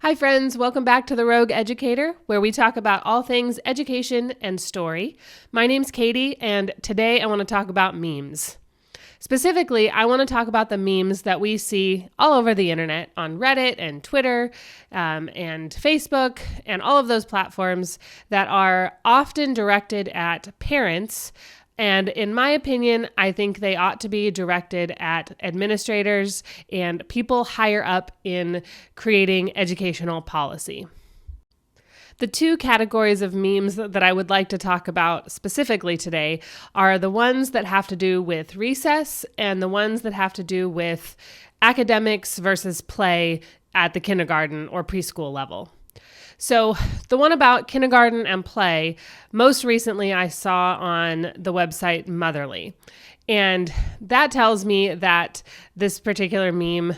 Hi friends, welcome back to The Rogue Educator, where we talk about all things education and story. My name's Katie, and today I want to talk about memes. Specifically, I want to talk about the memes that we see all over the internet on Reddit and Twitter and Facebook and all of those platforms that are often directed at parents. And in my opinion, I think they ought to be directed at administrators and people higher up in creating educational policy. The two categories of memes that I would like to talk about specifically today are the ones that have to do with recess and the ones that have to do with academics versus play at the kindergarten or preschool level. So the one about kindergarten and play, most recently I saw on the website Motherly. And that tells me that this particular meme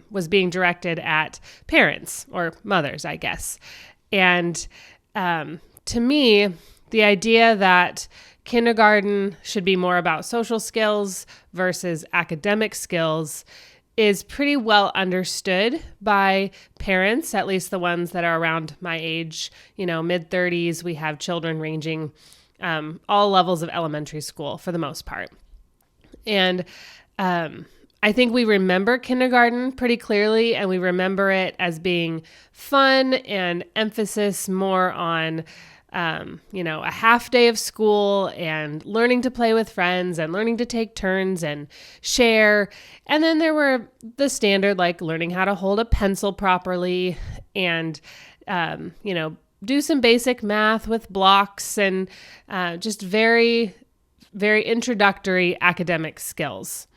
was being directed at parents or mothers, I guess. And to me, the idea that kindergarten should be more about social skills versus academic skills is pretty well understood by parents, at least the ones that are around my age, mid-30s. We have children ranging all levels of elementary school for the most part. And I think we remember kindergarten pretty clearly, and we remember it as being fun and emphasis more on a half day of school and learning to play with friends and learning to take turns and share. And then there were the standard, like learning how to hold a pencil properly and, do some basic math with blocks and just very, very introductory academic skills.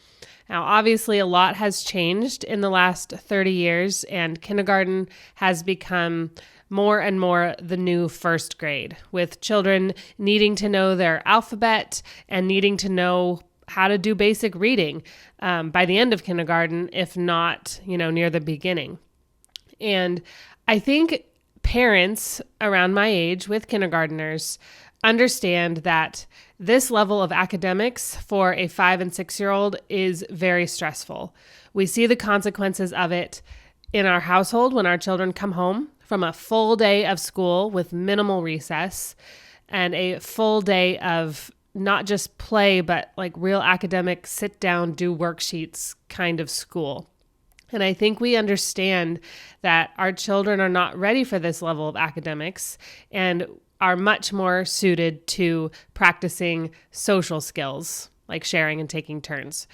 Now, obviously, a lot has changed in the last 30 years, and kindergarten has become more and more the new first grade, with children needing to know their alphabet and needing to know how to do basic reading by the end of kindergarten, if not, near the beginning. And I think parents around my age with kindergartners understand that this level of academics for a 5 and 6-year-old is very stressful. We see the consequences of it in our household when our children come home from a full day of school with minimal recess and a full day of not just play, but like real academic sit down, do worksheets kind of school. And I think we understand that our children are not ready for this level of academics and are much more suited to practicing social skills like sharing and taking turns.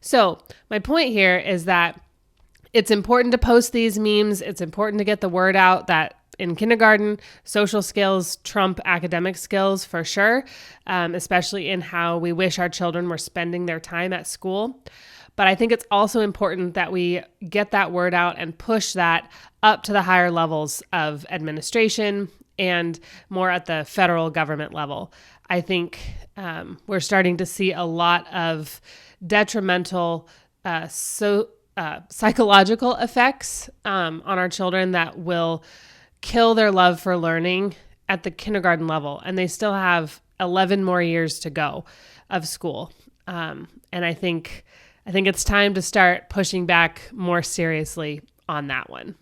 So my point here is that it's important to post these memes. It's important to get the word out that in kindergarten, social skills trump academic skills for sure, especially in how we wish our children were spending their time at school. But I think it's also important that we get that word out and push that up to the higher levels of administration and more at the federal government level. I think we're starting to see a lot of detrimental psychological effects on our children that will kill their love for learning at the kindergarten level. And they still have 11 more years to go of school. And I think it's time to start pushing back more seriously on that one.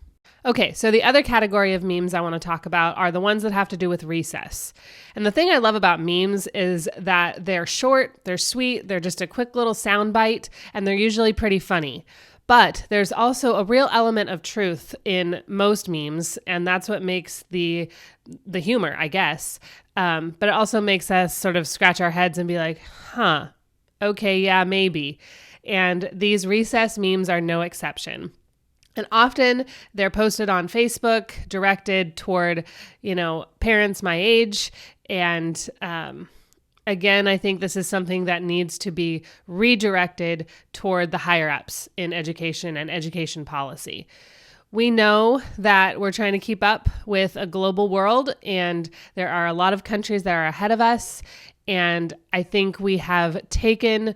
Okay, so the other category of memes I want to talk about are the ones that have to do with recess. And the thing I love about memes is that they're short, they're sweet, they're just a quick little sound bite, and they're usually pretty funny. But there's also a real element of truth in most memes, and that's what makes the humor, I guess. But it also makes us sort of scratch our heads and be like, okay, yeah, maybe. And these recess memes are no exception. And often they're posted on Facebook, directed toward, parents my age. And again, I think this is something that needs to be redirected toward the higher ups in education and education policy. We know that we're trying to keep up with a global world, and there are a lot of countries that are ahead of us. And I think we have taken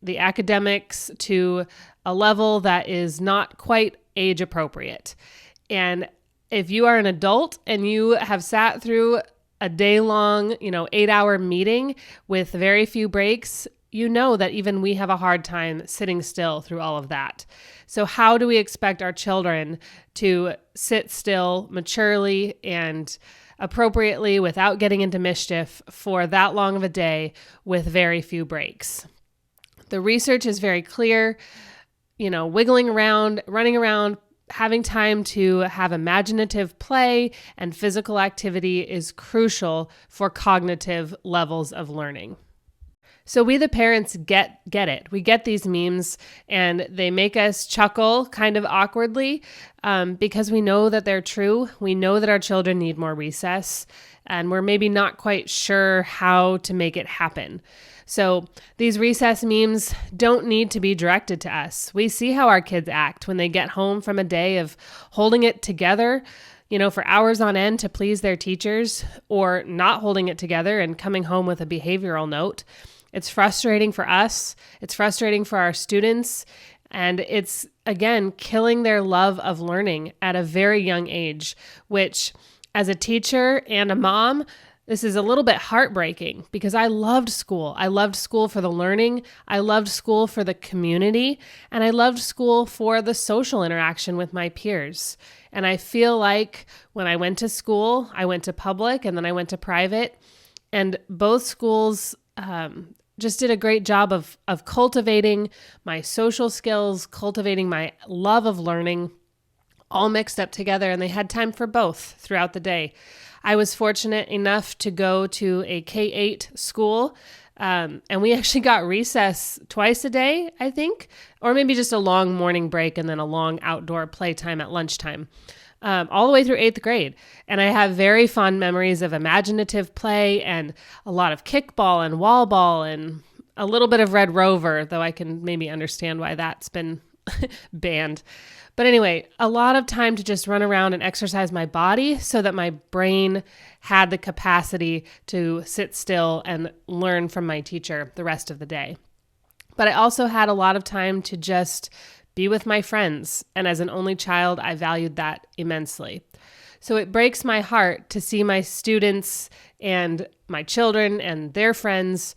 the academics to a level that is not quite age appropriate. And if you are an adult and you have sat through a day-long, 8-hour meeting with very few breaks, you know that even we have a hard time sitting still through all of that. So how do we expect our children to sit still maturely and appropriately without getting into mischief for that long of a day with very few breaks? The research is very clear. Wiggling around, running around, having time to have imaginative play and physical activity is crucial for cognitive levels of learning. So we, the parents, get it. We get these memes and they make us chuckle kind of awkwardly because we know that they're true. We know that our children need more recess and we're maybe not quite sure how to make it happen. So these recess memes don't need to be directed to us. We see how our kids act when they get home from a day of holding it together, for hours on end to please their teachers, or not holding it together and coming home with a behavioral note. It's frustrating for us. It's frustrating for our students. And it's, again, killing their love of learning at a very young age, which as a teacher and a mom, this is a little bit heartbreaking because I loved school. I loved school for the learning. I loved school for the community. And I loved school for the social interaction with my peers. And I feel like when I went to school, I went to public and then I went to private. And both schools just did a great job of cultivating my social skills, cultivating my love of learning, all mixed up together. And they had time for both throughout the day. I was fortunate enough to go to a K-8 school, and we actually got recess twice a day, I think, or maybe just a long morning break and then a long outdoor playtime at lunchtime, all the way through 8th grade. And I have very fond memories of imaginative play and a lot of kickball and wall ball and a little bit of Red Rover, though I can maybe understand why that's been banned. But anyway, a lot of time to just run around and exercise my body so that my brain had the capacity to sit still and learn from my teacher the rest of the day. But I also had a lot of time to just be with my friends. And as an only child, I valued that immensely. So it breaks my heart to see my students and my children and their friends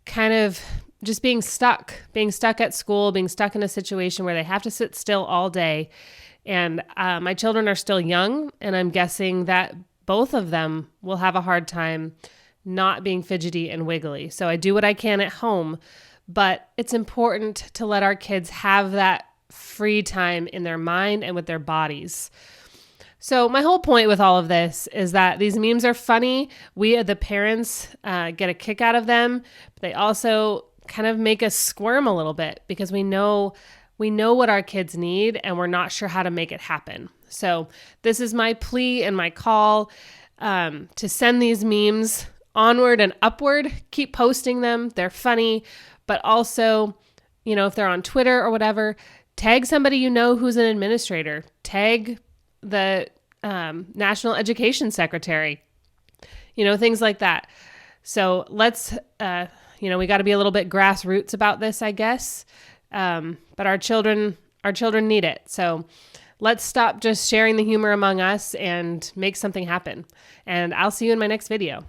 kind of just being stuck at school, being stuck in a situation where they have to sit still all day. And my children are still young, and I'm guessing that both of them will have a hard time not being fidgety and wiggly. So I do what I can at home, but it's important to let our kids have that free time in their mind and with their bodies. So my whole point with all of this is that these memes are funny. We, the parents, get a kick out of them. But they also kind of make us squirm a little bit because we know what our kids need and we're not sure how to make it happen. So this is my plea and my call to send these memes onward and upward. Keep posting them. They're funny, but also, if they're on Twitter or whatever, tag somebody who's an administrator. Tag the National Education Secretary, things like that. So let's, we got to be a little bit grassroots about this, I guess. But our children need it. So let's stop just sharing the humor among us and make something happen. And I'll see you in my next video.